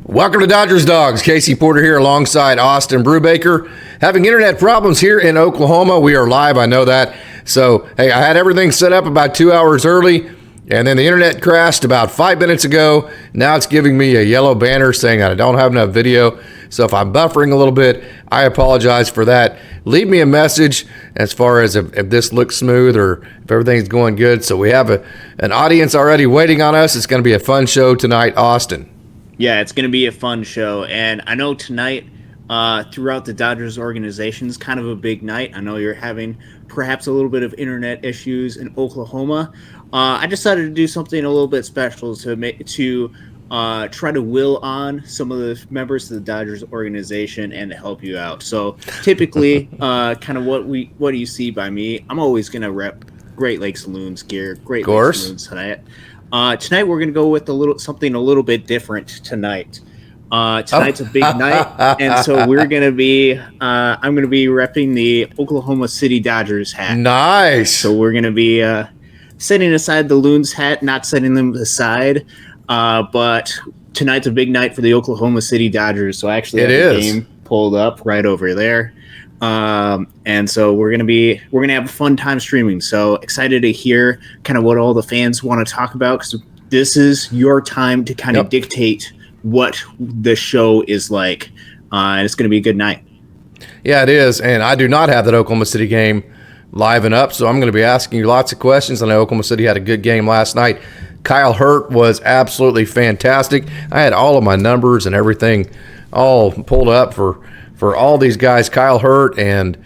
Welcome to Dodgers Dogs. Casey Porter here alongside Austin Brubaker. Having internet problems here in Oklahoma. We are live, I know that. So, hey, I had everything set up about 2 hours early, and then the internet crashed about 5 minutes ago. Now it's giving me a yellow banner saying I don't have enough video. So if I'm buffering a little bit, I apologize for that. Leave me a message as far as if this looks smooth or if everything's going good. So we have an audience already waiting on us. It's going to be a fun show tonight, Austin. Yeah, it's going to be a fun show. And I know tonight, throughout the Dodgers organization, is kind of a big night. I know you're having perhaps a little bit of internet issues in Oklahoma. I decided to do something a little bit special to try to will on some of the members of the Dodgers organization and to help you out. So typically, kind of what do you see by me? I'm always going to rep Great Lakes Loons gear. Great Lakes Loons tonight. Tonight we're going to go with something a little bit different tonight. Tonight's a big night, and so we're going to be I'm going to be repping the Oklahoma City Dodgers hat. Nice. So we're going to be setting aside the Loons hat, not setting them aside. But tonight's a big night for the Oklahoma City Dodgers. So I actually have the game pulled up right over there. And so we're gonna have a fun time streaming. So excited to hear kind of what all the fans want to talk about, because this is your time to kind of dictate what the show is like. And it's gonna be a good night. Yeah, it is. And I do not have that Oklahoma City game live and up, so I'm going to be asking you lots of questions. I know Oklahoma City had a good game last night. Kylehurt was absolutely fantastic. I had all of my numbers and everything all pulled up for all these guys, Kylehurt and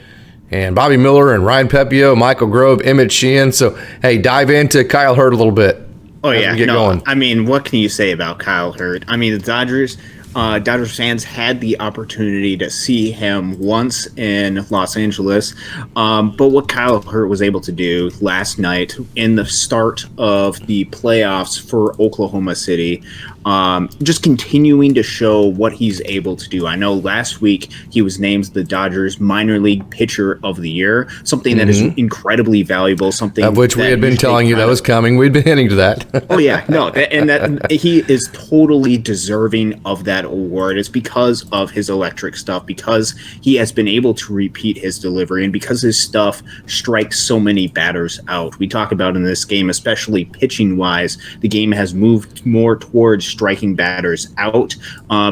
bobbymiller and Ryan Pepiot, Michaelgrove, emmetsheehan. So, hey, dive into Kylehurt a little bit. Oh, yeah. Going. I mean, what can you say about Kylehurt? I mean, the Dodgers fans had the opportunity to see him once in Los Angeles, but what Kylehurt was able to do last night in the start of the playoffs for Oklahoma City, just continuing to show what he's able to do. I know last week he was named the Dodgers minor league pitcher of the year, something that is incredibly valuable, something of which we had been telling you that was coming. We'd been hinting to that. Oh yeah, no, and that he is totally deserving of that award. It's because of his electric stuff, because he has been able to repeat his delivery, and because his stuff strikes so many batters out. We talk about in this game, especially pitching wise, the game has moved more towards striking batters out,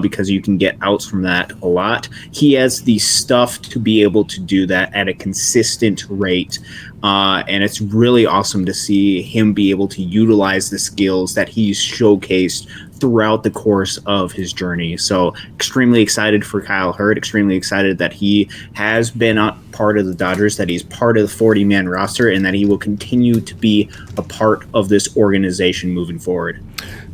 because you can get outs from that a lot. He has the stuff to be able to do that at a consistent rate. And it's really awesome to see him be able to utilize the skills that he's showcased throughout the course of his journey. So extremely excited for Kylehurt, extremely excited that he has been a part of the Dodgers, that he's part of the 40-man roster, and that he will continue to be a part of this organization moving forward.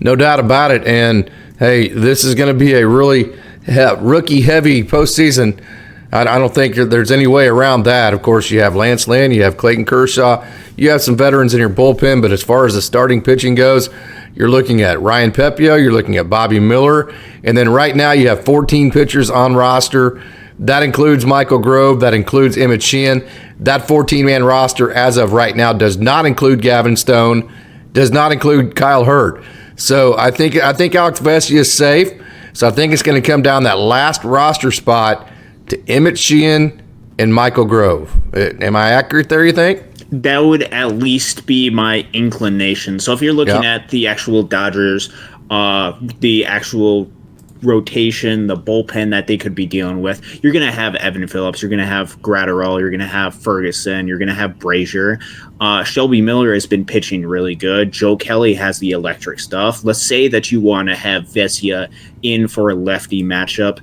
No doubt about it. And, hey, this is going to be a really rookie-heavy postseason. I don't think there's any way around that. Of course, you have Lance Lynn, you have Clayton Kershaw, you have some veterans in your bullpen, but as far as the starting pitching goes, you're looking at Ryan Pepiot, you're looking at bobbymiller, and then right now you have 14 pitchers on roster. That includes Michaelgrove, that includes emmetsheehan. That 14-man roster as of right now does not include gavinstone, does not include Kylehurt. So I think alexvesia is safe. So I think it's going to come down that last roster spot to emmetsheehan and Michaelgrove. Am I accurate there, you think? That would at least be my inclination. So if you're looking at the actual Dodgers, the actual rotation, the bullpen that they could be dealing with, you're going to have Evan Phillips, you're going to have Gratterall, you're going to have Ferguson, you're going to have Brazier. Shelby Miller has been pitching really good. Joe Kelly has the electric stuff. Let's say that you want to have Vesia in for a lefty matchup.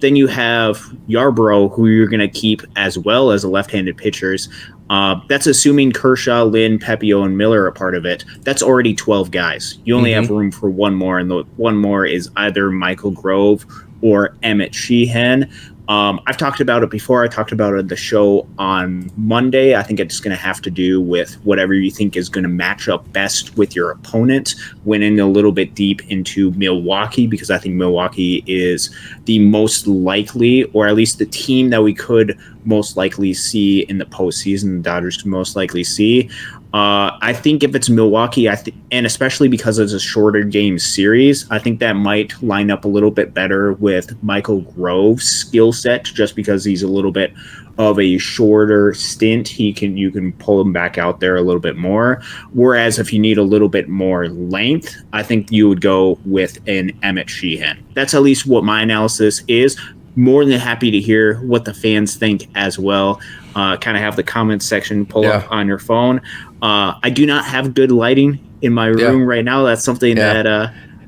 Then you have Yarbrough, who you're going to keep as well as a left-handed pitchers. That's assuming Kershaw, Lynn, Pepiot, and Miller are part of it. That's already 12 guys. You only have room for one more, and the one more is either Michaelgrove or emmetsheehan. I've talked about it before. I talked about it on the show on Monday. I think it's going to have to do with whatever you think is going to match up best with your opponent. Went in a little bit deep into Milwaukee because I think Milwaukee is the most likely, or at least the team that we could most likely see in the postseason, the Dodgers could most likely see. I think if it's Milwaukee, and especially because it's a shorter game series, I think that might line up a little bit better with Michael Grove's skill set, just because he's a little bit of a shorter stint. You can pull him back out there a little bit more. Whereas if you need a little bit more length, I think you would go with an emmetsheehan. That's at least what my analysis is. More than happy to hear what the fans think as well. Kind of have the comments section pull up on your phone. I do not have good lighting in my room right now. That's something that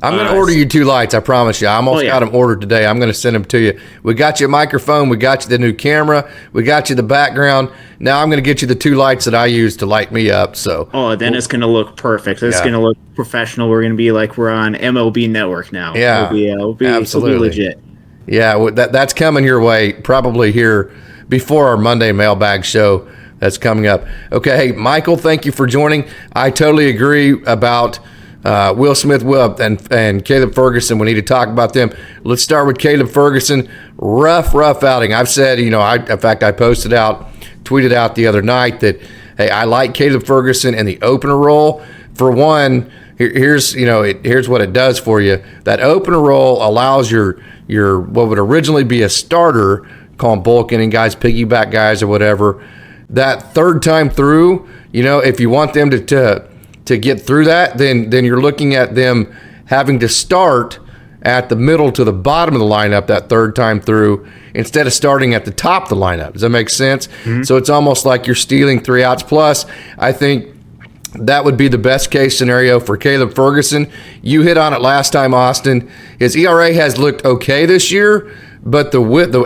I'm going to order you 2 lights. I promise you. I almost got them ordered today. I'm going to send them to you. We got you a microphone. We got you the new camera. We got you the background. Now I'm going to get you the 2 lights that I use to light me up. So then it's going to look perfect. It's going to look professional. We're going to be like we're on MLB Network now. Yeah, it'll be legit. Yeah, that's coming your way probably here before our Monday mailbag show that's coming up. Okay, hey, Michael, thank you for joining. I totally agree about Will Smith and Caleb Ferguson. We need to talk about them. Let's start with Caleb Ferguson. Rough outing. I've said, in fact, I tweeted out the other night that, hey, I like Caleb Ferguson in the opener role. For one, here's what it does for you. That opener role allows your what would originally be a starter, call them bulk inning guys, piggyback guys, or whatever. That third time through, if you want them to get through that, then you're looking at them having to start at the middle to the bottom of the lineup that third time through instead of starting at the top of the lineup. Does that make sense? Mm-hmm. So it's almost like you're stealing 3 outs. Plus, I think that would be the best case scenario for Caleb Ferguson. You hit on it last time, Austin. His ERA has looked okay this year, but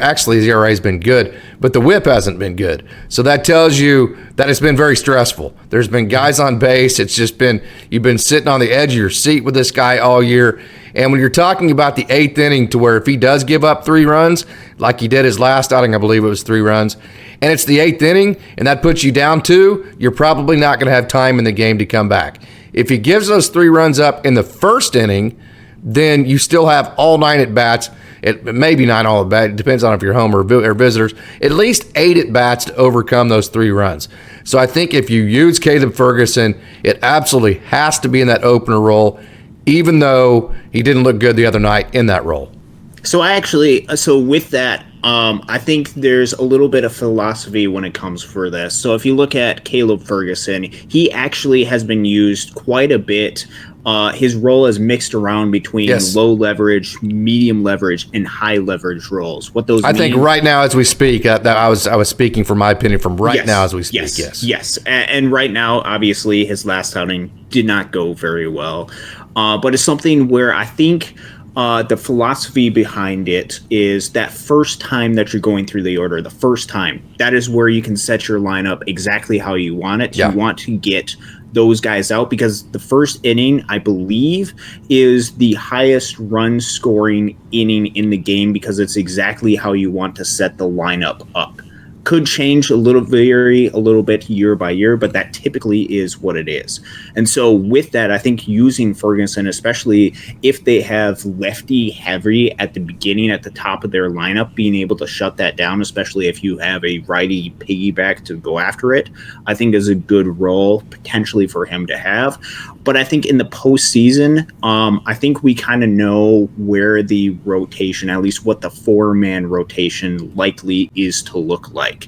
actually his ERA has been good, but the whip hasn't been good. So that tells you that it's been very stressful. There's been guys on base. It's just been, you've been sitting on the edge of your seat with this guy all year. And when you're talking about the 8th inning, to where if he does give up 3 runs, like he did his last outing, I believe it was 3 runs, and it's the 8th inning, and that puts you down 2, you're probably not going to have time in the game to come back. If he gives those 3 runs up in the 1st inning, then you still have all 9 at-bats. It maybe not all at bats. It depends on if you're home or visitors. At least 8 at bats to overcome those 3 runs. So I think if you use Caleb Ferguson, it absolutely has to be in that opener role, even though he didn't look good the other night in that role. So with that, I think there's a little bit of philosophy when it comes for this. So if you look at Caleb Ferguson, he actually has been used quite a bit. His role is mixed around between low leverage, medium leverage, and high leverage roles. What those I think right now as we speak, I was speaking from my opinion from now as we speak. Yes. And right now, obviously, his last outing did not go very well. But it's something where I think the philosophy behind it is that first time that you're going through the order, the first time, that is where you can set your lineup exactly how you want it. Yeah. You want to get those guys out because the first inning, I believe, is the highest run scoring inning in the game because it's exactly how you want to set the lineup up. Could change a little bit year by year, but that typically is what it is. And so with that, I think using Ferguson, especially if they have lefty heavy at the beginning, at the top of their lineup, being able to shut that down, especially if you have a righty piggyback to go after it, I think is a good role potentially for him to have. But I think in the postseason, I think we kind of know where the rotation, at least what the 4-man rotation likely is to look like.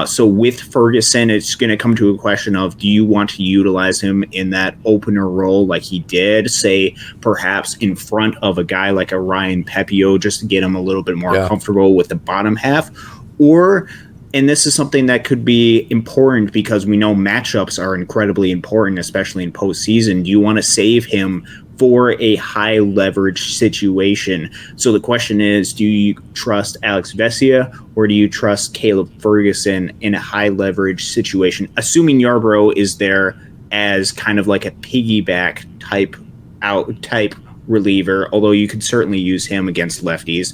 So with Ferguson, it's going to come to a question of, do you want to utilize him in that opener role like he did, say, perhaps in front of a guy like a Ryan Pepiot, just to get him a little bit more comfortable with the bottom half? Or, and this is something that could be important because we know matchups are incredibly important, especially in postseason. Do you want to save him for a high leverage situation? So the question is, do you trust alexvesia or do you trust Caleb Ferguson in a high leverage situation, assuming Yarbrough is there as kind of like a piggyback type reliever, although you could certainly use him against lefties.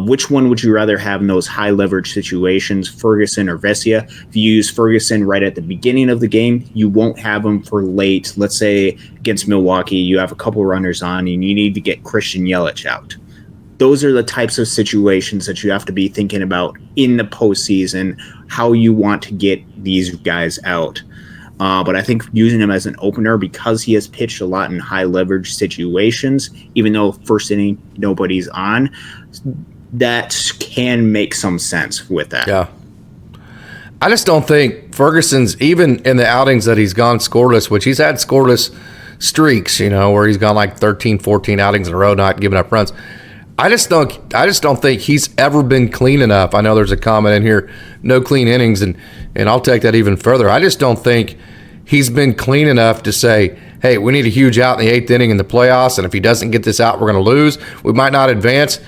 Which one would you rather have in those high leverage situations, Ferguson or Vesia? If you use Ferguson right at the beginning of the game, you won't have him for late. Let's say against Milwaukee, you have a couple runners on and you need to get Christian Yelich out. Those are the types of situations that you have to be thinking about in the postseason, how you want to get these guys out. But I think using him as an opener, because he has pitched a lot in high leverage situations, even though first inning nobody's on, that can make some sense with that. Yeah. I just don't think Ferguson's, even in the outings that he's gone scoreless, which he's had scoreless streaks, where he's gone like 13, 14 outings in a row, not giving up runs. I just don't think he's ever been clean enough. I know there's a comment in here, no clean innings, and I'll take that even further. I just don't think he's been clean enough to say, hey, we need a huge out in the 8th inning in the playoffs, and if he doesn't get this out, we're going to lose. We might not advance.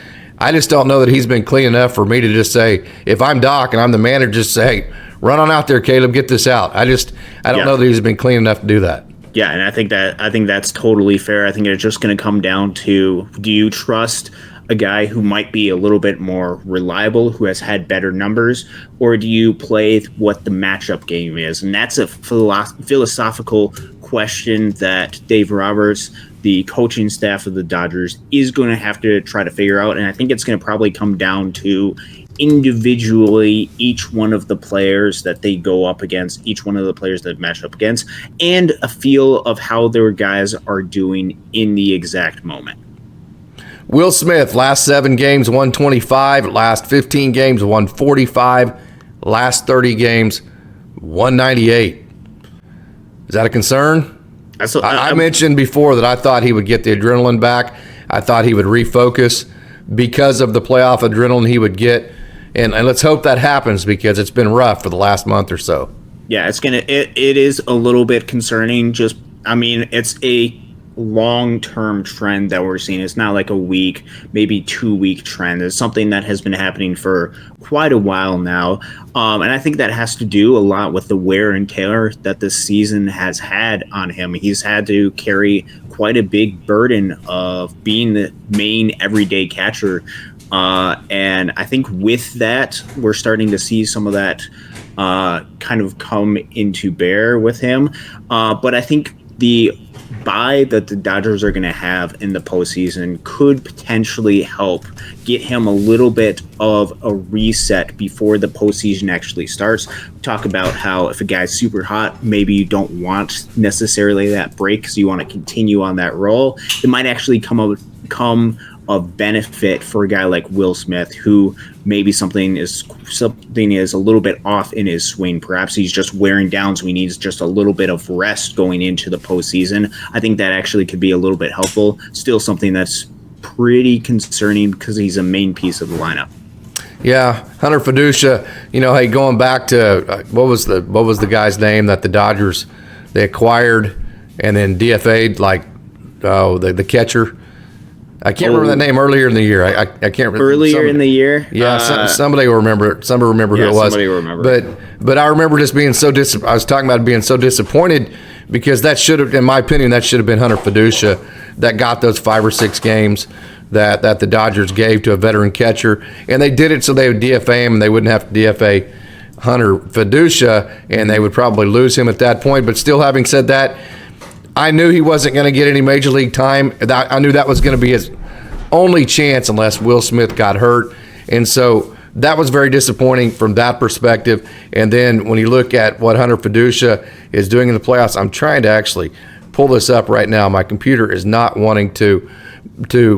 I just don't know that he's been clean enough for me to just say, if I'm Doc and I'm the manager, just say, hey, run on out there, Caleb, get this out. I don't know that he's been clean enough to do that. Yeah, and I think that's totally fair. I think it's just going to come down to, do you trust a guy who might be a little bit more reliable, who has had better numbers, or do you play what the matchup game is? And that's a philosophical question that Dave Roberts, the coaching staff of the Dodgers, is going to have to try to figure out. And I think it's going to probably come down to individually each one of the players that they go up against, each one of the players that match up against, and a feel of how their guys are doing in the exact moment. Will Smith, last 7 games, 125. Last 15 games, 145. Last 30 games, 198. Is that a concern? I mentioned before that I thought he would get the adrenaline back. I thought he would refocus because of the playoff adrenaline he would get. And let's hope that happens, because it's been rough for the last month or so. Yeah, it is a little bit concerning. It's a long-term trend that we're seeing. It's not like a week, maybe 2-week trend. It's something that has been happening for quite a while now. And I think that has to do a lot with the wear and tear that this season has had on him. He's had to carry quite a big burden of being the main everyday catcher. And I think with that, we're starting to see some of that kind of come into bear with him. But I think the bye that the Dodgers are going to have in the postseason could potentially help get him a little bit of a reset before the postseason actually starts. Talk about how if a guy's super hot, maybe you don't want necessarily that break because you want to continue on that roll. It might actually come of benefit for a guy like Will Smith, who maybe something is a little bit off in his swing. Perhaps he's just wearing down, so he needs just a little bit of rest going into the postseason. I think that actually could be a little bit helpful. Still something that's pretty concerning because he's a main piece of the lineup. Yeah, Hunter Feduccia. Hey, going back to what was the guy's name that the Dodgers they acquired and then DFA'd, the catcher. I can't remember that name earlier in the year. I can't remember. Earlier in the year? Yeah, somebody will remember. Somebody remember who it was. Somebody will remember. But I remember just being so I was talking about being so disappointed because that should have, in my opinion, that should have been Hunter Feduccia that got those 5 or 6 games that the Dodgers gave to a veteran catcher. And they did it so they would DFA him and they wouldn't have to DFA Hunter Feduccia, and they would probably lose him at that point. But still, having said that, I knew he wasn't going to get any major league time. I knew that was going to be his only chance unless Will Smith got hurt. And so that was very disappointing from that perspective. And then when you look at what Hunter Feduccia is doing in the playoffs, I'm trying to actually pull this up right now. My computer is not wanting to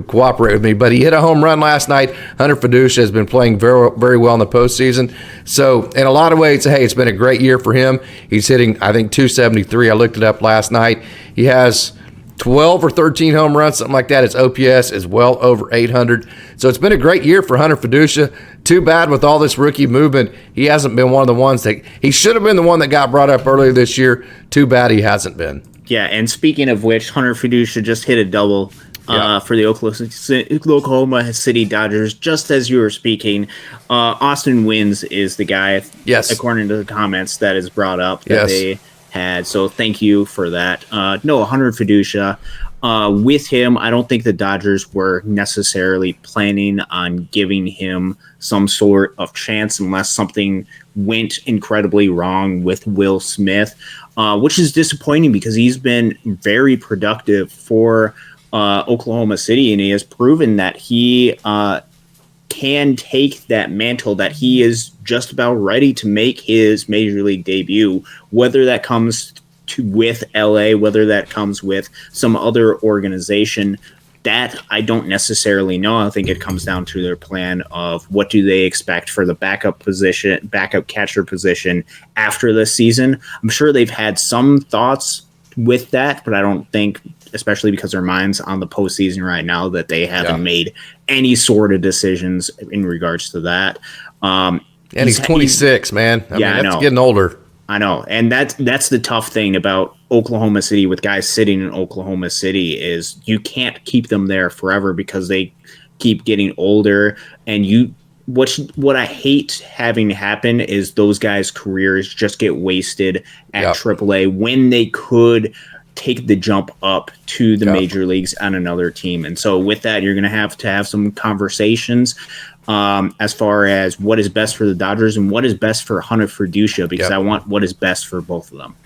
cooperate with me, but he hit a home run last night. Hunter Feduccia has been playing very, very well in the postseason. So in a lot of ways, hey, it's been a great year for him. He's hitting, I think, 273. I looked it up last night. He has 12 or 13 home runs, something like that. His OPS is well over 800. So it's been a great year for Hunter Feduccia. Too bad with all this rookie movement, he hasn't been one of the ones that he should have been the one that got brought up earlier this year. Too bad he hasn't been. Yeah, and speaking of which, Hunter Feduccia just hit a double for the Oklahoma City Dodgers, just as you were speaking. Austin Wynns is the guy, yes, according to the comments that is brought up that they had. So thank you for that. No, Hunter Feduccia. With him, I don't think the Dodgers were necessarily planning on giving him some sort of chance unless something went incredibly wrong with Will Smith, which is disappointing because he's been very productive for Oklahoma City, and he has proven that he can take that mantle, that he is just about ready to make his major league debut, whether that comes with LA, whether that comes with some other organization, that I don't necessarily know. I think it comes down to their plan of what do they expect for the backup catcher position after this season. I'm sure they've had some thoughts with that, but I don't think, especially because their mind's on the postseason right now, that they haven't made any sort of decisions in regards to that. And he's 26, man. I mean, that's getting older. I know. And that's the tough thing about Oklahoma City with guys sitting in Oklahoma City is you can't keep them there forever because they keep getting older. And what I hate having happen is those guys' careers just get wasted at AAA when they could take the jump up to the major leagues on another team. And so with that, you're going to have some conversations as far as what is best for the Dodgers and what is best for Hunter Feduccia, because I want what is best for both of them.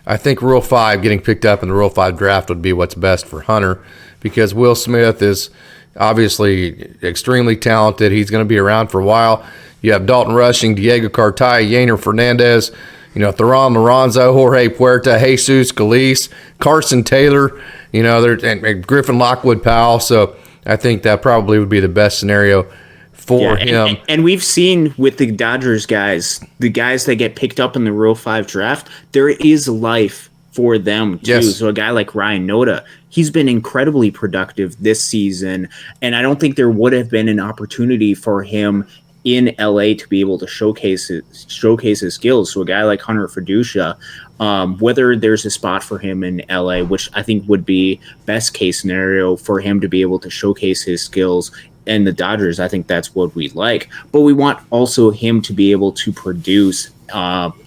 I think Rule 5, getting picked up in the Rule 5 draft, would be what's best for Hunter, because Will Smith is obviously extremely talented. He's going to be around for a while. You have Dalton Rushing, Diego Cartaya, Yainer Fernandez, Theron Lorenzo, Jorge Puerta, Jesus Calise, Carson Taylor, and Griffin Lockwood Powell. So I think that probably would be the best scenario for him. And we've seen with the Dodgers guys, the guys that get picked up in the Rule 5 draft, there is life for them too. So a guy like Ryan Noda, he's been incredibly productive this season, and I don't think there would have been an opportunity for him in LA to be able to showcase his skills. So a guy like Hunter Feduccia, whether there's a spot for him in LA, which I think would be best case scenario for him to be able to showcase his skills, and the Dodgers, I think that's what we like. But we want also him to be able to produce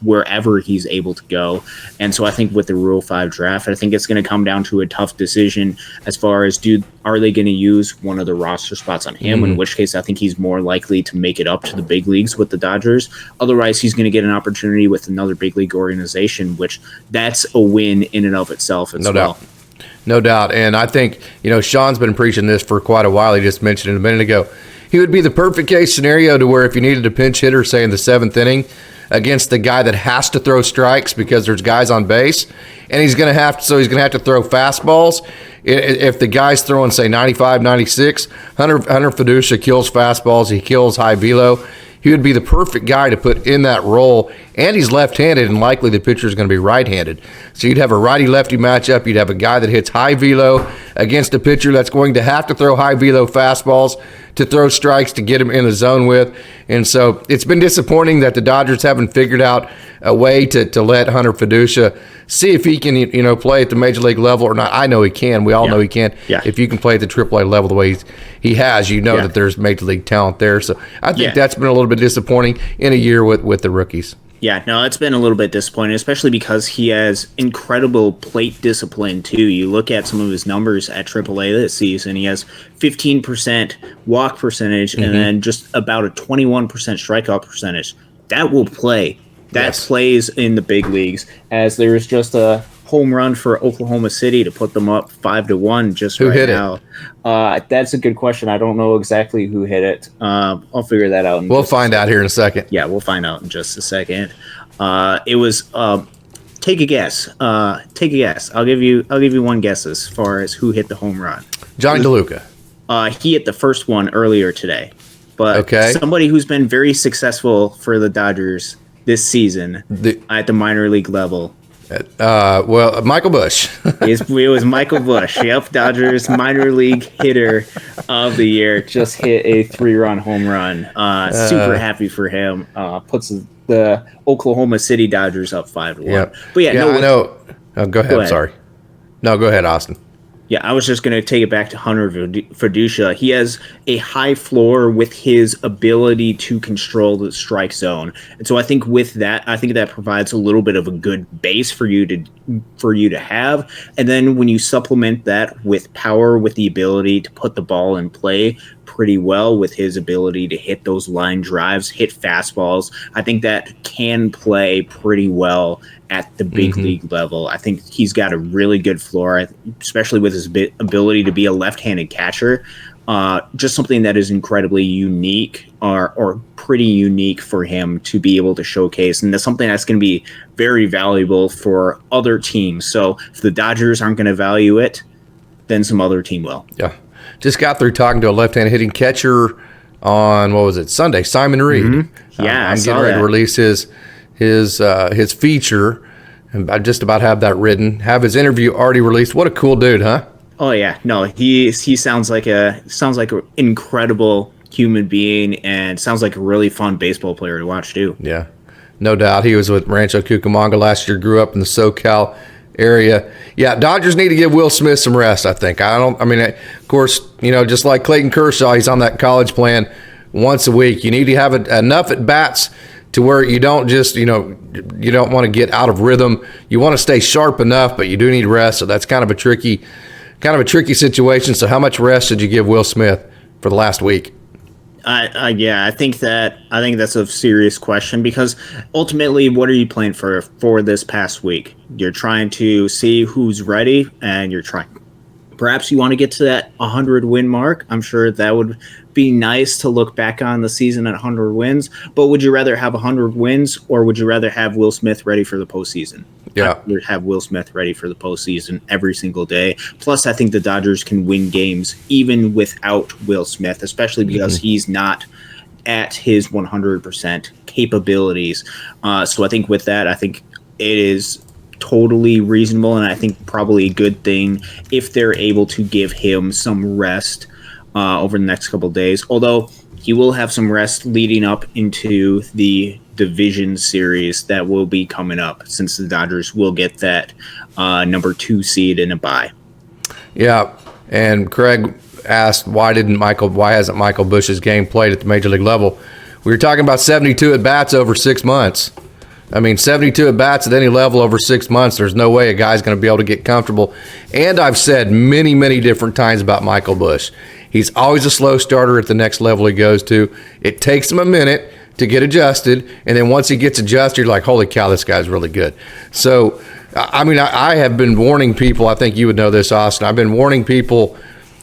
wherever he's able to go. And so I think with the Rule 5 draft, I think it's going to come down to a tough decision as far as are they going to use one of the roster spots on him, in which case I think he's more likely to make it up to the big leagues with the Dodgers. Otherwise, he's going to get an opportunity with another big league organization, which that's a win in and of itself as well. No doubt. And I think, Sean's been preaching this for quite a while. He just mentioned it a minute ago. He would be the perfect case scenario to where if you needed a pinch hitter, say in the 7th inning, against the guy that has to throw strikes because there's guys on base, and he's going to have to throw fastballs. If the guy's throwing, say, 95, 96, Hunter Feduccia kills fastballs. He kills high velo. He would be the perfect guy to put in that role, and he's left-handed, and likely the pitcher is going to be right-handed. So you'd have a righty-lefty matchup. You'd have a guy that hits high velo against a pitcher that's going to have to throw high velo fastballs to throw strikes to get him in the zone with. And so it's been disappointing that the Dodgers haven't figured out a way to let Hunter Feduccia see if he can, play at the major league level or not. I know he can. We all know he can. Yeah. If you can play at the AAA level the way he has, that there's major league talent there. So I think that's been a little bit disappointing in a year with the rookies. Yeah, no, it's been a little bit disappointing, especially because he has incredible plate discipline, too. You look at some of his numbers at AAA this season. He has 15% walk percentage and then just about a 21% strikeout percentage. That will play. That plays in the big leagues, as there is just a home run for Oklahoma City to put them up 5-1 just who right hit now. That's a good question. I don't know exactly who hit it. I'll figure that out. We'll find out here in a second. Yeah, we'll find out in just a second. It was take a guess. Take a guess. I'll give you one guess as far as who hit the home run. JonnyDeluca. He hit the first one earlier today. But somebody who's been very successful for the Dodgers this season at the minor league level. Michael Busch. It was Michael Busch. Yep, Dodgers minor league hitter of the year. Just hit a 3-run home run. Super happy for him. Puts the Oklahoma City Dodgers up 5-1. Yep. But I know. Oh, go ahead. Sorry. No, go ahead, Austin. Yeah, I was just going to take it back to Hunter Feduccia. He has a high floor with his ability to control the strike zone. And so I think with that, that provides a little bit of a good base for you to have. And then when you supplement that with power, with the ability to put the ball in play pretty well, with his ability to hit those line drives, hit fastballs, I think that can play pretty well at the big league level. I think he's got a really good floor, especially with his ability to be a left-handed catcher. Just something that is incredibly unique or pretty unique for him to be able to showcase, and that's something that's going to be very valuable for other teams. So if the Dodgers aren't going to value it, then some other team will. Yeah. Just got through talking to a left-handed hitting catcher on, what was it, Sunday, Simon Reed. Mm-hmm. Yeah, I'm getting ready to release his feature, and I just about have that written. Have his interview already released. What a cool dude, huh? Oh yeah, no, he sounds like an incredible human being, and sounds like a really fun baseball player to watch too. Yeah, no doubt. He was with Rancho Cucamonga last year. Grew up in the SoCal area. Yeah, Dodgers need to give Will Smith some rest, I think. Of course, just like Clayton Kershaw, he's on that college plan once a week. You need to have enough at bats to where you don't just, you don't want to get out of rhythm. You want to stay sharp enough, but you do need rest. So that's kind of a tricky situation. So how much rest did you give Will Smith for the last week? I think that's a serious question, because ultimately, what are you playing for this past week? You're trying to see who's ready, and perhaps you want to get to that 100 win mark. I'm sure that would be nice to look back on the season at 100 wins, but would you rather have 100 wins, or would you rather have Will Smith ready for the postseason? Yeah. I would have Will Smith ready for the postseason every single day. Plus, I think the Dodgers can win games even without Will Smith, especially because he's not at his 100% capabilities. So I think with that, I think it is totally reasonable, and I think probably a good thing if they're able to give him some rest over the next couple of days. Although he will have some rest leading up into the division series that will be coming up, since the Dodgers will get that number 2 seed in a bye. Yeah, and Craig asked why hasn't Michael Busch's game played at the major league level? We were talking about 72 at bats over 6 months. 72 at bats at any level over 6 months. There's no way a guy's going to be able to get comfortable. And I've said many, many different times about Michael Busch. He's always a slow starter at the next level he goes to. It takes him a minute to get adjusted, and then once he gets adjusted, you're like, holy cow, this guy's really good. So, I have been warning people. I think you would know this, Austin. I've been warning people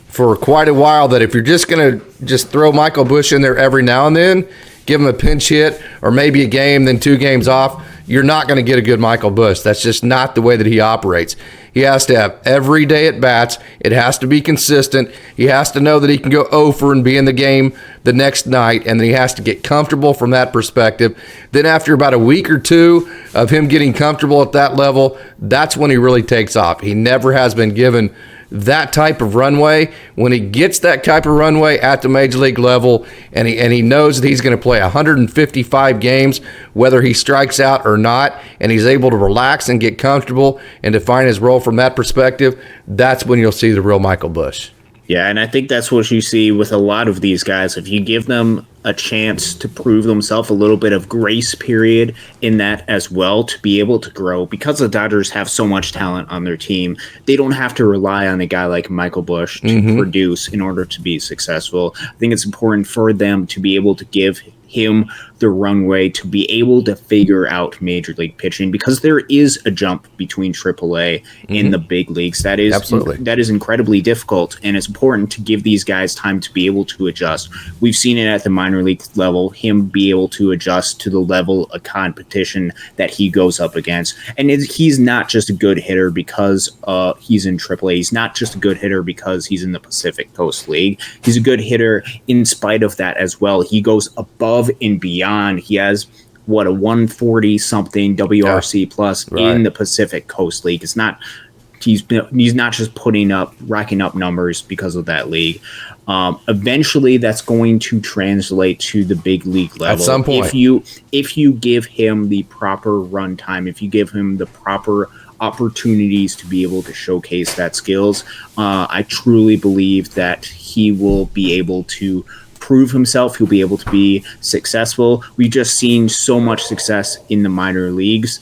for quite a while that if you're just going to just throw Michael Busch in there every now and then, give him a pinch hit or maybe a game, then 2 games off, you're not going to get a good Michael Busch. That's just not the way that he operates. He has to have every day at bats. It has to be consistent. He has to know that he can go over and be in the game the next night, and then he has to get comfortable from that perspective. Then after about a week or 2 of him getting comfortable at that level, that's when he really takes off. He never has been given that type of runway. When he gets that type of runway at the major league level, and he knows that he's going to play 155 games, whether he strikes out or not, and he's able to relax and get comfortable and define his role from that perspective, that's when you'll see the real Michael Busch. Yeah, and I think that's what you see with a lot of these guys. If you give them a chance to prove themselves, a little bit of grace period in that as well, to be able to grow, because the Dodgers have so much talent on their team, they don't have to rely on a guy like Michael Busch to produce in order to be successful. I think it's important for them to be able to give him the runway to be able to figure out major league pitching, because there is a jump between AAA in the big leagues. That is incredibly difficult, and it's important to give these guys time to be able to adjust. We've seen it at the minor league level, him be able to adjust to the level of competition that he goes up against. And he's not just a good hitter because he's in AAA. He's not just a good hitter because he's in the Pacific Coast League. He's a good hitter in spite of that as well. He goes above and beyond. He has a 140 something WRC plus in the Pacific Coast League. It's not he's not just racking up numbers because of that league. Eventually that's going to translate to the big league level at some point. If you give him the proper run time, if you give him the proper opportunities to be able to showcase that skills, I truly believe that he will be able to prove himself. He'll be able to be successful. We've just seen so much success in the minor leagues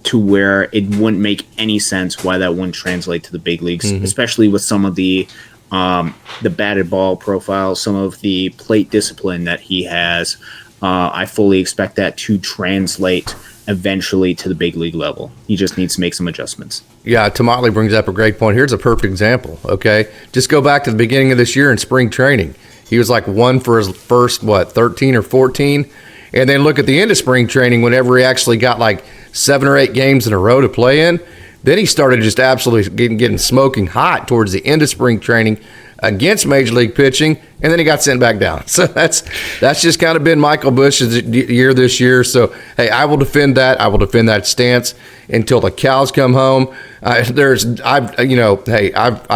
to where it wouldn't make any sense why that wouldn't translate to the big leagues, especially with some of the batted ball profile, some of the plate discipline that he has. I fully expect that to translate eventually to the big league level. He just needs to make some adjustments. Yeah, Tomatley brings up a great point. Here's a perfect example, okay? Just go back to the beginning of this year in spring training. He was like 1 for his first, 13 or 14. And then look at the end of spring training whenever he actually got like 7 or 8 games in a row to play in. Then he started just absolutely getting smoking hot towards the end of spring training against Major League pitching, and then he got sent back down. So that's just kind of been Michael Busch's year this year. So, hey, I will defend that. I will defend that stance until the cows come home. I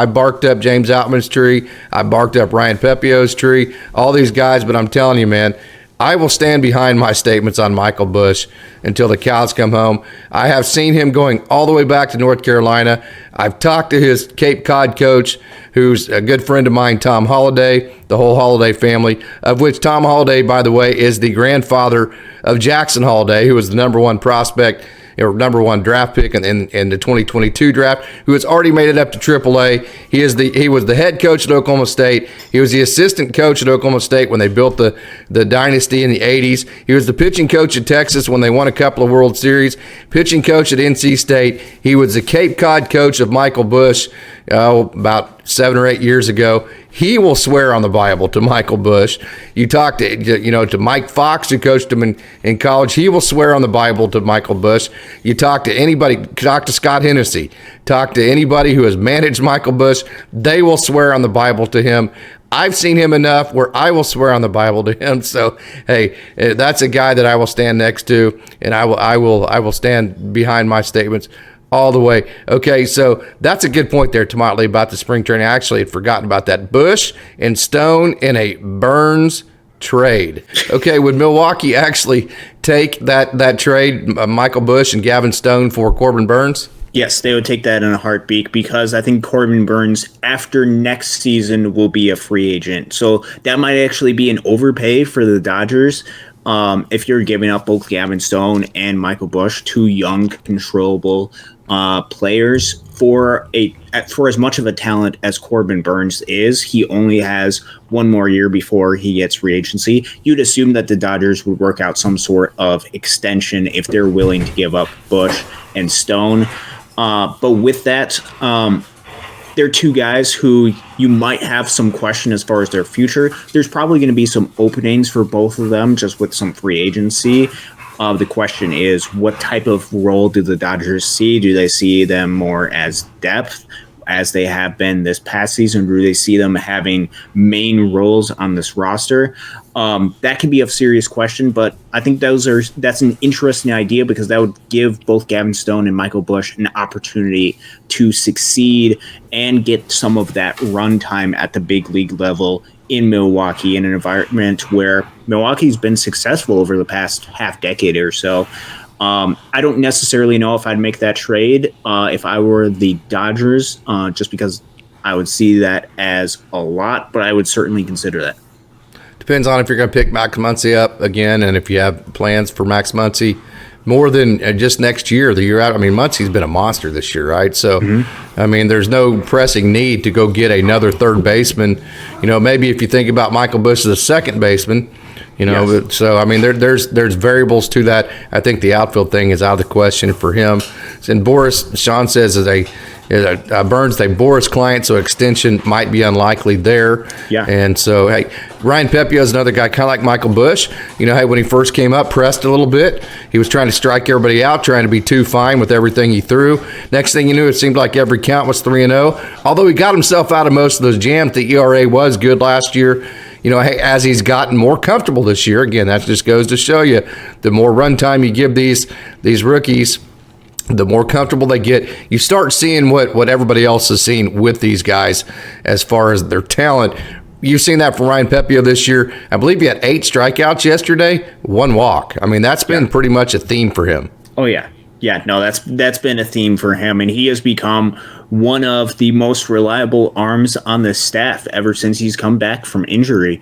barked up James Outman's tree. I barked up Ryan Pepiot's tree, all these guys, but I'm telling you, man, I will stand behind my statements on Michael Busch until the cows come home. I have seen him going all the way back to North Carolina. I've talked to his Cape Cod coach, who's a good friend of mine, Tom Holliday, the whole Holliday family, of which Tom Holliday, by the way, is the grandfather of Jackson Holliday, who was the number 1 prospect or number 1 draft pick in the 2022 draft, who has already made it up to AAA. He was the head coach at Oklahoma State. He was the assistant coach at Oklahoma State when they built the dynasty in the 80s. He was the pitching coach at Texas when they won a couple of World Series, pitching coach at NC State. He was the Cape Cod coach of Michael Busch about 7 or 8 years ago. He will swear on the Bible to Michael Busch. You talk to Mike Fox, who coached him in college. He will swear on the Bible to Michael Busch. You talk to anybody, talk to Scott Hennessy, talk to anybody who has managed Michael Busch, they will swear on the Bible to him. I've seen him enough where I will swear on the Bible to him. So, hey, that's a guy that I will stand next to, and I will stand behind my statements all the way. Okay, so that's a good point there, Tomatley, about the spring training. I actually had forgotten about that. Busch and Stone in a Burnes trade. Okay, would Milwaukee actually take that trade, Michael Busch and Gavin Stone for Corbinburnes? Yes, they would take that in a heartbeat because I think Corbinburnes after next season will be a free agent. So that might actually be an overpay for the Dodgers. If you're giving up both Gavin Stone and Michael Busch, 2 young, controllable players for as much of a talent as Corbinburnes is, he only has 1 more year before he gets free agency. You'd assume that the Dodgers would work out some sort of extension if they're willing to give up Busch and Stone. But with that, they're 2 guys who you might have some question as far as their future. There's probably going to be some openings for both of them just with some free agency. The question is, what type of role do the Dodgers see? Do they see them more as depth, as they have been this past season? Or do they see them having main roles on this roster? That can be a serious question, but I think that's an interesting idea because that would give both Gavin Stone and Michael Busch an opportunity to succeed and get some of that run time at the big league level in Milwaukee, in an environment where Milwaukee's been successful over the past half decade or so. I don't necessarily know if I'd make that trade if I were the Dodgers, just because I would see that as a lot, but I would certainly consider that. Depends on if you're going to pick Max Muncy up again and if you have plans for Max Muncy more than just next year, the year out. I mean, Muncy's been a monster this year, right? So, I mean, there's no pressing need to go get another third baseman. Maybe if you think about Michael Busch as a second baseman, yes. So, I mean, there's variables to that. I think the outfield thing is out of the question for him. And Boris, Sean says, is a Burnes a Boris client, so extension might be unlikely there. Yeah. And so, hey, Ryan Pepiot is another guy kind of like Michael Busch. Hey, when he first came up, pressed a little bit. He was trying to strike everybody out, trying to be too fine with everything he threw. Next thing you knew, it seemed like every count was 3-0. Although he got himself out of most of those jams, the ERA was good last year. As he's gotten more comfortable this year, again, that just goes to show you the more run time you give these rookies, the more comfortable they get. You start seeing what everybody else has seen with these guys as far as their talent. You've seen that from Ryan Pepiot this year. I believe he had 8 strikeouts yesterday, 1 walk. I mean, that's been pretty much a theme for him. Oh, yeah. Yeah, no, that's been a theme for him, and he has become one of the most reliable arms on the staff ever since he's come back from injury,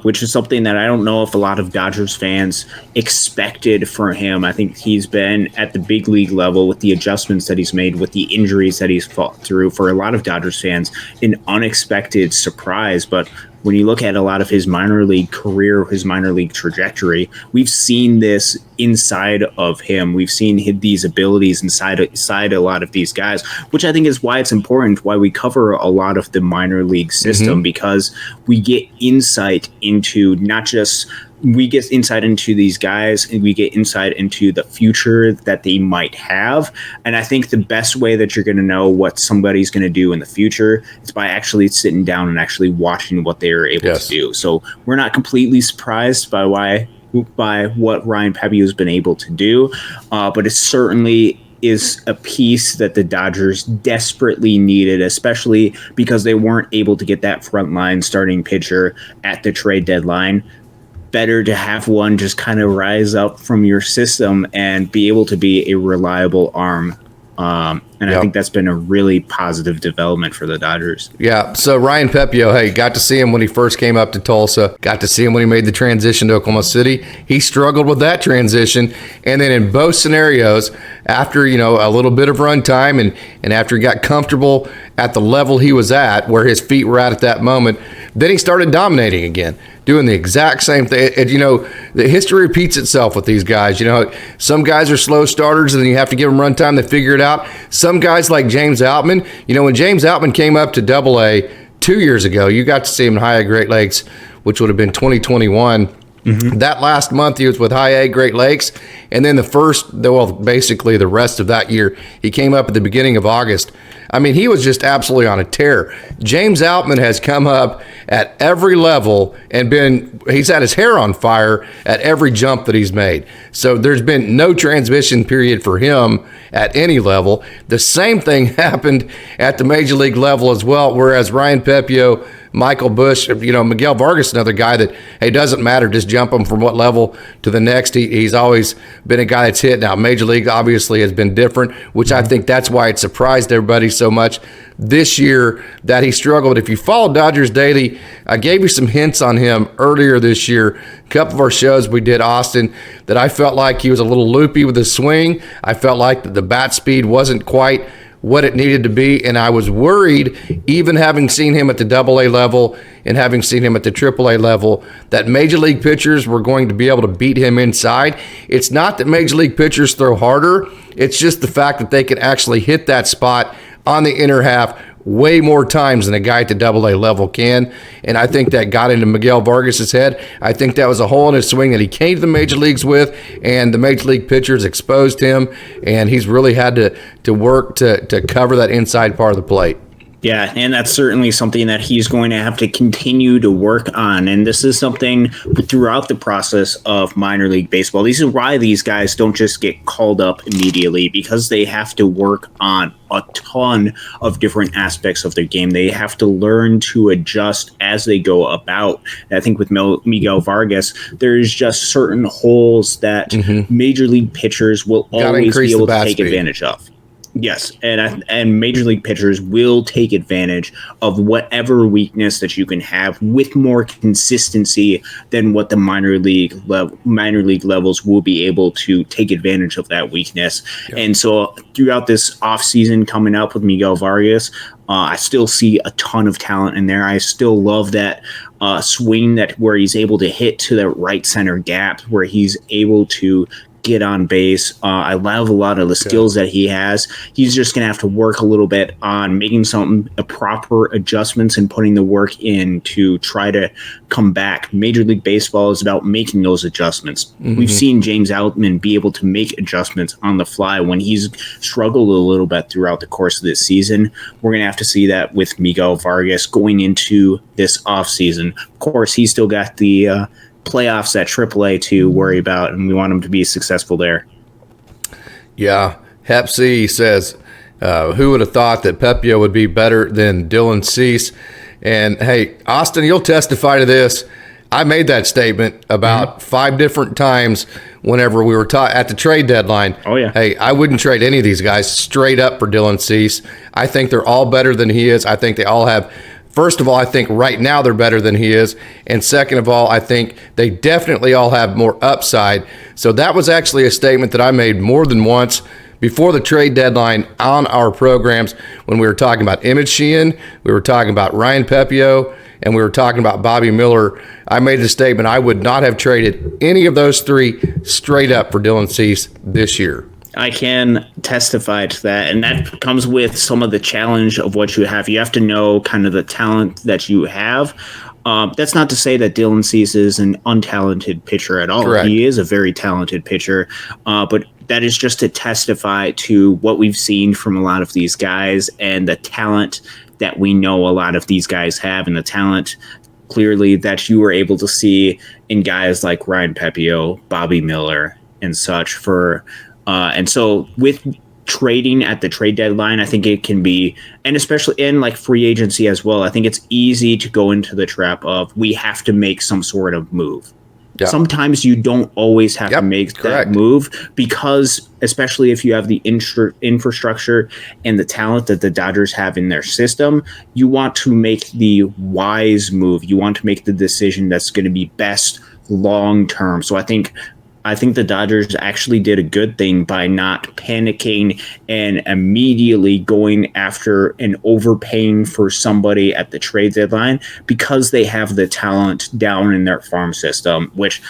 which is something that I don't know if a lot of Dodgers fans expected for him. I think he's been at the big league level with the adjustments that he's made, with the injuries that he's fought through. For a lot of Dodgers fans, an unexpected surprise, but when you look at a lot of his minor league career, his minor league trajectory, we've seen this inside of him. We've seen these abilities inside a lot of these guys, which I think is why it's important, why we cover a lot of the minor league system, because we get insight into these guys, and we get insight into the future that they might have. And I think the best way that you're going to know what somebody's going to do in the future is by actually sitting down and actually watching what they are able to do. So we're not completely surprised by what Ryan Pepiot has been able to do, but it certainly is a piece that the Dodgers desperately needed, especially because they weren't able to get that frontline starting pitcher at the trade deadline. Better to have one just kind of rise up from your system and be able to be a reliable arm. And I think that's been a really positive development for the Dodgers. Yeah, so Ryan Pepiot, hey, got to see him when he first came up to Tulsa. Got to see him when he made the transition to Oklahoma City. He struggled with that transition. And then in both scenarios, after, a little bit of run time and after he got comfortable at the level he was at, where his feet were at that moment, then he started dominating again, doing the exact same thing. The history repeats itself with these guys. Some guys are slow starters and you have to give them run time to figure it out. Some guys like James Outman, when James Outman came up to Double-A 2 years ago, you got to see him in High A Great Lakes, which would have been 2021. That last month he was with High A Great Lakes, and then basically the rest of that year, he came up at the beginning of August. I mean, he was just absolutely on a tear. James Outman has come up at every level and he's had his hair on fire at every jump that he's made. So there's been no transition period for him at any level. The same thing happened at the major league level as well, whereas Ryan Pepiot, michaelbusch, Miguel Vargas, another guy that, hey, doesn't matter, just jump him from what level to the next. He's always been a guy that's hit. Now, Major League obviously has been different, which I think that's why it surprised everybody so much this year that he struggled. If you follow Dodgers Daily, I gave you some hints on him earlier this year. A couple of our shows we did, Austin, that I felt like he was a little loopy with his swing. I felt like the bat speed wasn't quite what it needed to be, and I was worried, even having seen him at the Double-A level and having seen him at the Triple-A level, that major league pitchers were going to be able to beat him inside. It's not that major league pitchers throw harder, it's just the fact that they can actually hit that spot on the inner half way more times than a guy at the Double-A level can. And I think that got into Miguel Vargas's head. I think that was a hole in his swing that he came to the major leagues with, and the major league pitchers exposed him, and he's really had to work to cover that inside part of the plate. Yeah, and that's certainly something that he's going to have to continue to work on. And this is something throughout the process of minor league baseball. This is why these guys don't just get called up immediately, because they have to work on a ton of different aspects of their game. They have to learn to adjust as they go about. And I think with Miguel Vargas, there's just certain holes that major league pitchers will always be able to take advantage of. Yes, and major league pitchers will take advantage of whatever weakness that you can have with more consistency than what the minor league levels will be able to take advantage of that weakness. Yep. And so throughout this offseason coming up with Miguel Vargas, I still see a ton of talent in there. I still love that swing where he's able to hit to the right center gap, where he's able to get on base. I love a lot of the skills that he has. He's just going to have to work a little bit on making proper adjustments and putting the work in to try to come back. Major League Baseball is about making those adjustments. We've seen James Outman be able to make adjustments on the fly when he's struggled a little bit throughout the course of this season. We're going to have to see that with Miguel Vargas going into this offseason. Of course, he's still got the playoffs at AAA to worry about, and we want him to be successful there. Yeah. Hep C says, who would have thought that Pepiot would be better than Dylan Cease? And hey, Austin, you'll testify to this. I made that statement about 5 different times whenever we were at the trade deadline. Oh, yeah. Hey, I wouldn't trade any of these guys straight up for Dylan Cease. I think they're all better than he is. I think they all have. First of all, I think right now they're better than he is. And second of all, I think they definitely all have more upside. So that was actually a statement that I made more than once before the trade deadline on our programs when we were talking about Emmetsheehan, we were talking about Ryan Pepiot, and we were talking about Bobby Miller, I made the statement I would not have traded any of those three straight up for Dylan Cease this year. I can testify to that, and that comes with some of the challenge of what you have. You have to know kind of the talent that you have. That's not to say that Dylan Cease is an untalented pitcher at all. Correct. He is a very talented pitcher, but that is just to testify to what we've seen from a lot of these guys and the talent that we know a lot of these guys have, and the talent clearly that you were able to see in guys like Ryan Pepiot, Bobby Miller, and such. And so with trading at the trade deadline, I think it can be, and especially in like free agency as well, I think it's easy to go into the trap of we have to make some sort of move. Yep. Sometimes you don't always have to make that move, because especially if you have the infrastructure and the talent that the Dodgers have in their system, you want to make the wise move. You want to make the decision that's going to be best long term. So I think the Dodgers actually did a good thing by not panicking and immediately going after and overpaying for somebody at the trade deadline, because they have the talent down in their farm system, which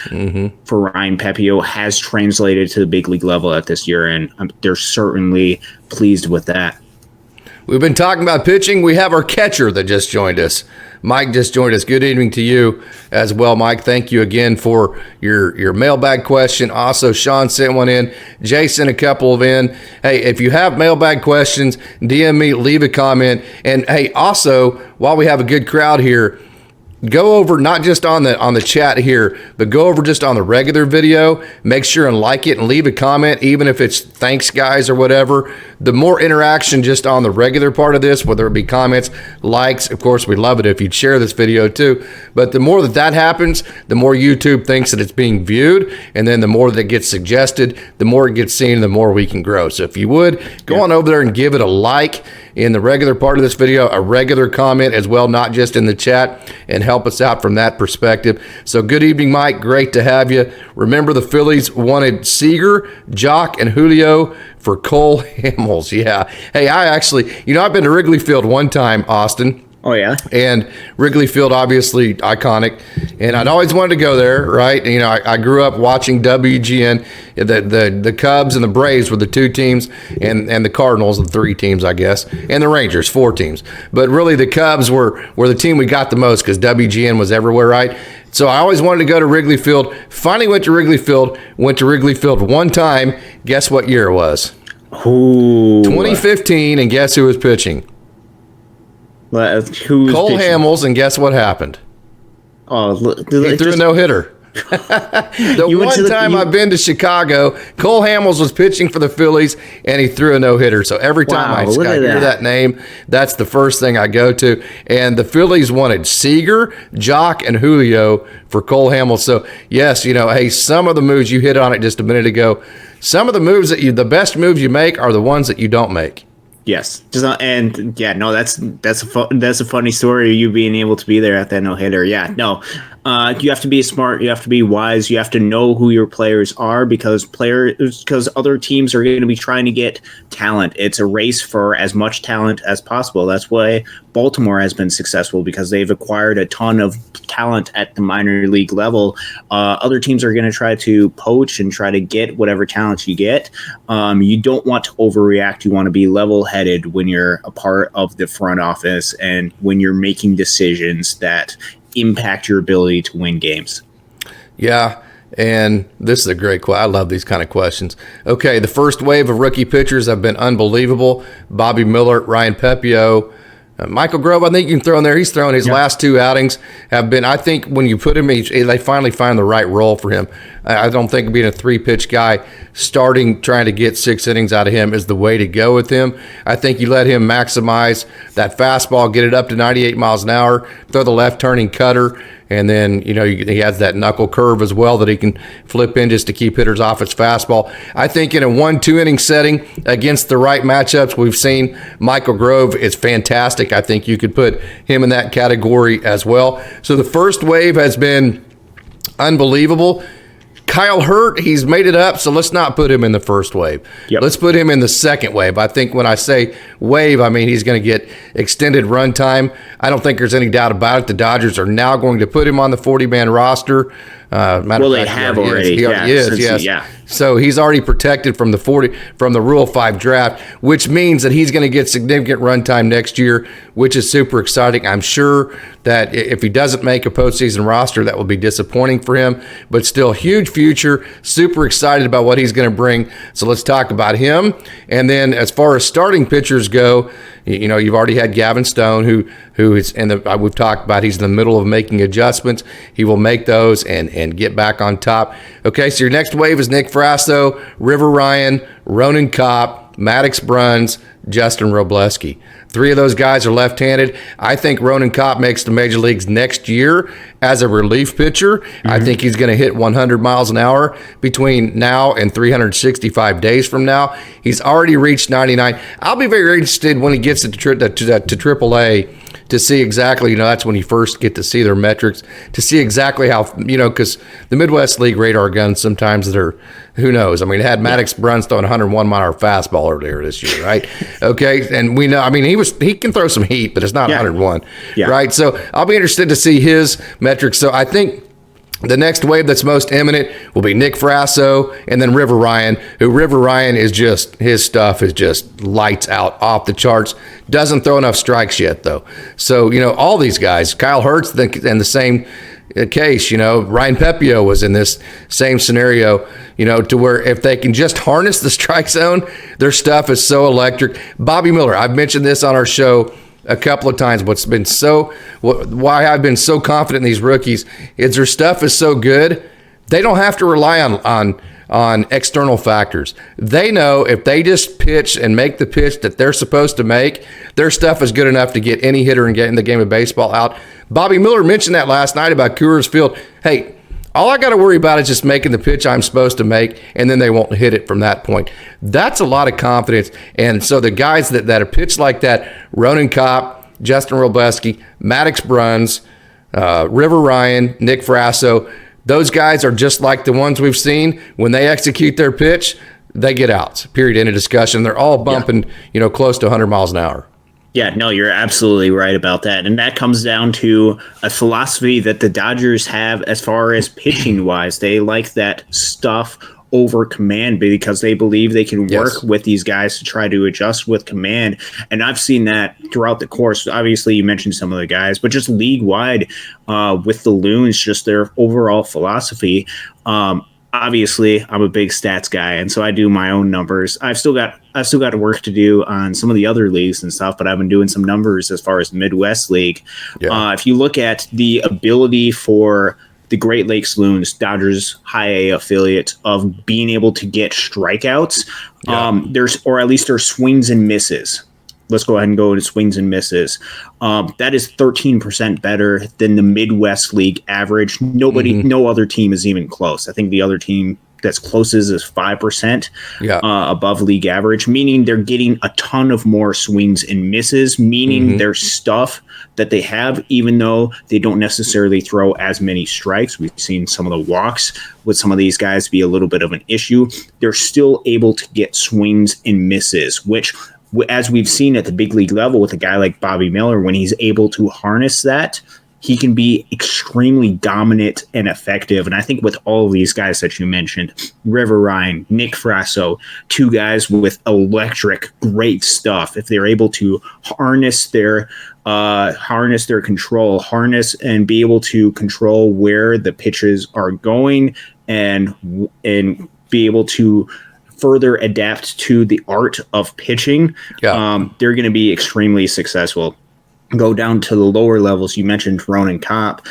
for Ryan Pepiot has translated to the big league level at this year, and they're certainly pleased with that. We've been talking about pitching. We have our catcher that just joined us. Mike just joined us. Good evening to you as well, Mike. Thank you again for your mailbag question. Also, Sean sent one in. Jay sent a couple of in. Hey, if you have mailbag questions, DM me, leave a comment. And, hey, also, while we have a good crowd here, go over not just on the chat here, but go over just on the regular video. Make sure and like it and leave a comment, even if it's thanks guys or whatever. The more interaction just on the regular part of this, whether it be comments, likes, of course, we love it if you'd share this video too. But the more that happens, the more YouTube thinks that it's being viewed, and then the more that it gets suggested, the more it gets seen, the more we can grow. So if you would, go on over there and give it a like in the regular part of this video, a regular comment as well, not just in the chat, and help us out from that perspective. So good evening, Mike. Great to have you. Remember, the Phillies wanted Seager, Jock, and Julio for Cole Hamels. Yeah. Hey, I've been to Wrigley Field one time, Austin. Oh, yeah? And Wrigley Field, obviously iconic. And I'd always wanted to go there, right? And, I grew up watching WGN. The Cubs and the Braves were the two teams, and the Cardinals, the three teams, I guess, and the Rangers, four teams. But really, the Cubs were the team we got the most, because WGN was everywhere, right? So I always wanted to go to Wrigley Field. Finally went to Wrigley Field. Went to Wrigley Field one time. Guess what year it was? Ooh. 2015, and guess who was pitching? Cole Hamels, and guess what happened? He threw a no-hitter. I've been to Chicago, Cole Hamels was pitching for the Phillies, and he threw a no-hitter. So every time I hear that name, that's the first thing I go to. And the Phillies wanted Seager, Jock, and Julio for Cole Hamels. So, yes, hey, some of the moves, you hit on it just a minute ago, some of the moves the best moves you make are the ones that you don't make. Yes, that's a funny story. You being able to be there at that no hitter. Yeah, no, you have to be smart. You have to be wise. You have to know who your players are, because other teams are going to be trying to get talent. It's a race for as much talent as possible. That's why Baltimore has been successful, because they've acquired a ton of talent at the minor league level. Other teams are going to try to poach and try to get whatever talent you get. You don't want to overreact. You want to be level-headed when you're a part of the front office and when you're making decisions that impact your ability to win games. Yeah, and this is a great question. I love these kind of questions. Okay, the first wave of rookie pitchers have been unbelievable. Bobby Miller, Ryan Pepiot, Michael Grove, I think you can throw in there. He's thrown his last two outings have been, I think when you put him, they finally find the right role for him. I don't think being a three-pitch guy, trying to get 6 innings out of him is the way to go with him. I think you let him maximize that fastball, get it up to 98 miles an hour, throw the left-turning cutter, and then, he has that knuckle curve as well that he can flip in just to keep hitters off his fastball. I think in a 1-2 inning setting against the right matchups, we've seen Michael Grove is fantastic. I think you could put him in that category as well. So the first wave has been unbelievable. Kylehurt, he's made it up, so let's not put him in the first wave. Yep. Let's put him in the second wave. I think when I say wave, I mean he's going to get extended run time. I don't think there's any doubt about it. The Dodgers are now going to put him on the 40-man roster. They have already. He already is, yes. Yeah. So he's already protected from the Rule 5 draft, which means that he's going to get significant run time next year, which is super exciting. I'm sure that if he doesn't make a postseason roster, that will be disappointing for him, but still huge future. Super excited about what he's going to bring. So let's talk about him. And then as far as starting pitchers go, you know, you've already had Gavinstone, who is we've talked about, he's in the middle of making adjustments. He will make those and get back on top. Okay, so your next wave is Nick Frasso, River Ryan, Ronan Kopp, Maddox Bruns, Justin Robleski. 3 of those guys are left-handed. I think Ronan Kopp makes the major leagues next year as a relief pitcher. Mm-hmm. I think he's going to hit 100 miles an hour between now and 365 days from now. He's already reached 99. I'll be very interested when he gets to AAA to see exactly, you know, that's when you first get to see their metrics, to see exactly how, you know, because the Midwest League radar guns sometimes that are, who knows? I mean, it had Maddox Bruns throwing 101 mile an hour fastball earlier this year, right? Okay, and we know, I mean, he can throw some heat, but it's not 101, right? So I'll be interested to see his metrics. So I think the next wave that's most imminent will be Nick Frasso and then River Ryan, who River Ryan is just, his stuff is just lights out, off the charts. Doesn't throw enough strikes yet, though. So, you know, all these guys, Kylehurt's in the same case, you know, Ryan Pepiot was in this same scenario, you know, to where if they can just harness the strike zone, their stuff is so electric. Bobbymiller, I've mentioned this on our show a couple of times. Why I've been so confident in these rookies is their stuff is so good. They don't have to rely on external factors. They know if they just pitch and make the pitch that they're supposed to make, their stuff is good enough to get any hitter and get in the game of baseball out. Bobby Miller mentioned that last night about Coors Field. Hey, all I got to worry about is just making the pitch I'm supposed to make, and then they won't hit it from that point. That's a lot of confidence. And so the guys that are pitched like that, Ronan Kopp, Justin Robleski, Maddox Bruns, River Ryan, Nick Frasso, those guys are just like the ones we've seen. When they execute their pitch, they get outs, period, end of discussion. They're all bumping, you know, close to 100 miles an hour. Yeah, no, you're absolutely right about that. And that comes down to a philosophy that the Dodgers have as far as pitching-wise. They like that stuff over command because they believe they can work with these guys to try to adjust with command. And I've seen that throughout the course. Obviously, you mentioned some of the guys, but just league-wide with the Loons, just their overall philosophy. Obviously, I'm a big stats guy, and so I do my own numbers. I've still got work to do on some of the other leagues and stuff, but I've been doing some numbers as far as the Midwest League. Yeah. If you look at the ability for the Great Lakes Loons, Dodgers High A affiliate, of being able to get strikeouts, there's swings and misses. Let's go ahead and go to swings and misses. That is 13% better than the Midwest League average. No other team is even close. I think the other team that's closest is 5% above league average, meaning they're getting a ton of more swings and misses, meaning their stuff that they have, even though they don't necessarily throw as many strikes. We've seen some of the walks with some of these guys be a little bit of an issue. They're still able to get swings and misses, which, as we've seen at the big league level with a guy like Bobby Miller, when he's able to harness that, he can be extremely dominant and effective. And I think with all of these guys that you mentioned, River Ryan, Nick Frasso, 2 guys with electric, great stuff, if they're able to harness their control, and be able to control where the pitches are going and be able to further adapt to the art of pitching, they're going to be extremely successful. Go down to the lower levels. You mentioned Ronan Kopp.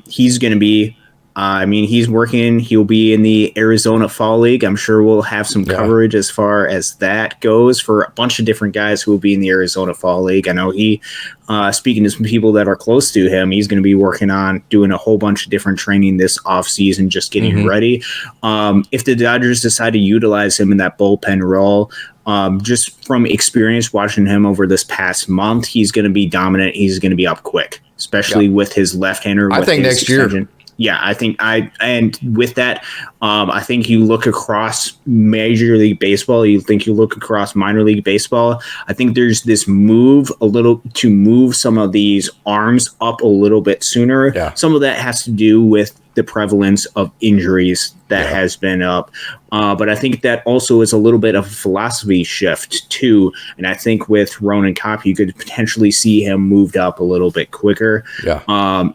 He's going to be, he'll be in the Arizona Fall League. I'm sure we'll have some coverage as far as that goes for a bunch of different guys who will be in the Arizona Fall League. I know speaking to some people that are close to him, he's going to be working on doing a whole bunch of different training this offseason, just getting ready. If the Dodgers decide to utilize him in that bullpen role, just from experience watching him over this past month, he's going to be dominant. He's going to be up quick, especially with his left-hander. I think next year. Yeah, and with that, I think you look across Major League Baseball, you look across minor league baseball. I think there's this move to move some of these arms up a little bit sooner. Yeah. Some of that has to do with the prevalence of injuries that has been up. But I think that also is a little bit of a philosophy shift too. And I think with Ronan Kopp, you could potentially see him moved up a little bit quicker. Yeah.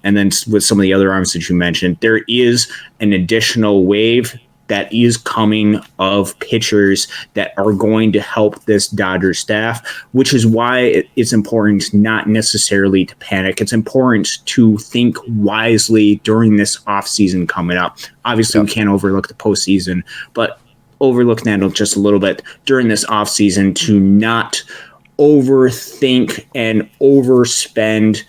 And then with some of the other arms that you mentioned, there is an additional wave that is coming of pitchers that are going to help this Dodger staff, which is why it's important not necessarily to panic. It's important to think wisely during this offseason coming up. Obviously, we can't overlook the postseason, but overlook that just a little bit during this offseason to not overthink and overspend.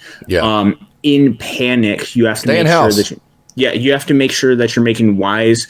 In panic, you have to make sure that you have to make sure that you're making wise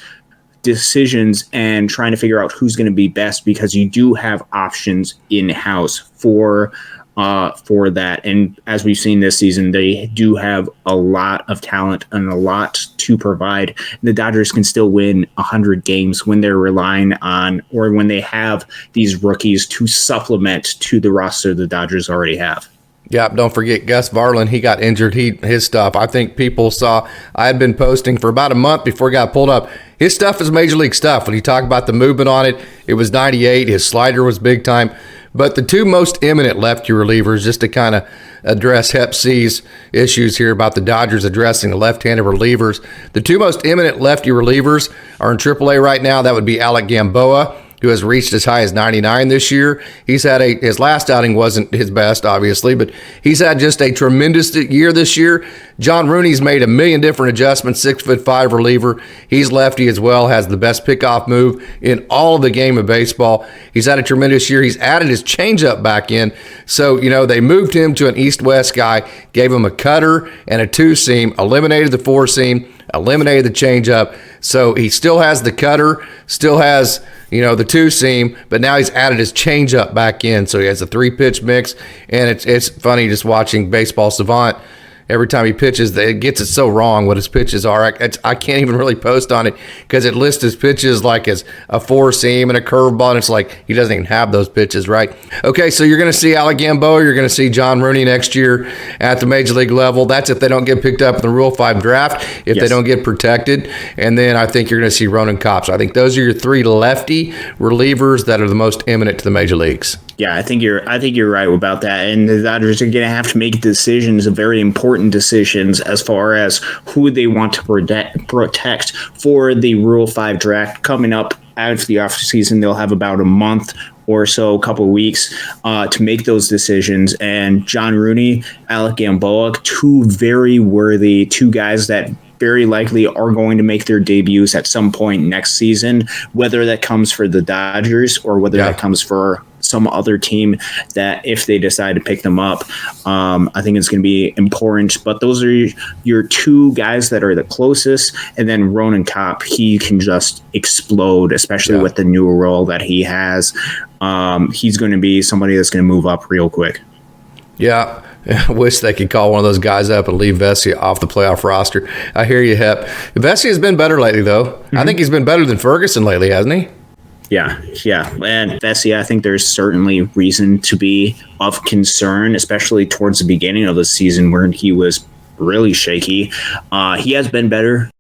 decisions and trying to figure out who's going to be best, because you do have options in-house for that. And as we've seen this season, they do have a lot of talent and a lot to provide. The Dodgers can still win 100 games when they're relying on, or when they have these rookies to supplement to the roster the Dodgers already have. Yeah, don't forget Gus Varland. He got injured. His stuff, I think people saw, I had been posting for about a month before it got pulled up. His stuff is major league stuff. When you talk about the movement on it, it was 98. His slider was big time. But the two most eminent lefty relievers, just to kind of address Hep C's issues here about the Dodgers addressing the left-handed relievers, the two most eminent lefty relievers are in AAA right now. That would be Alecgamboa, who has reached as high as 99 this year. He's had his last outing wasn't his best, obviously, but he's had just a tremendous year this year. Johnrooney's made a million different adjustments, 6'5" reliever. He's lefty as well, has the best pickoff move in all of the game of baseball. He's had a tremendous year. He's added his changeup back in. So, they moved him to an east-west guy, gave him a cutter and a two-seam, eliminated the four-seam, eliminated the changeup. So he still has the cutter, still has, the two-seam, but now he's added his changeup back in. So he has a three-pitch mix, and it's funny just watching Baseball Savant. Every time he pitches, it gets it so wrong what his pitches are. I can't even really post on it because it lists his pitches like as a four-seam and a curveball, and it's like he doesn't even have those pitches, right? Okay, so you're going to see Alecgamboa, you're going to see Johnrooney next year at the Major League level. That's if they don't get picked up in the Rule 5 draft, if they don't get protected. And then I think you're going to see Ronan Kopp. So I think those are your three lefty relievers that are the most eminent to the Major Leagues. Yeah, I think you're right about that. And the Dodgers are going to have to make decisions, very important decisions, as far as who they want to protect for the Rule 5 draft coming up after the offseason. They'll have about a month or so, a couple of weeks to make those decisions. And Johnrooney, Alecgamboa, two guys that very likely are going to make their debuts at some point next season, whether that comes for the Dodgers or whether that comes for some other team that if they decide to pick them up. I think it's going to be important. But those are your two guys that are the closest. And then Ronan Kopp, he can just explode, especially with the new role that he has. He's going to be somebody that's going to move up real quick. Yeah. I wish they could call one of those guys up and leave Vesia off the playoff roster. I hear you, Hep. Vesia has been better lately, though. Mm-hmm. I think he's been better than Ferguson lately, hasn't he? Yeah. And Vesia, I think there's certainly reason to be of concern, especially towards the beginning of the season where he was really shaky. He has been better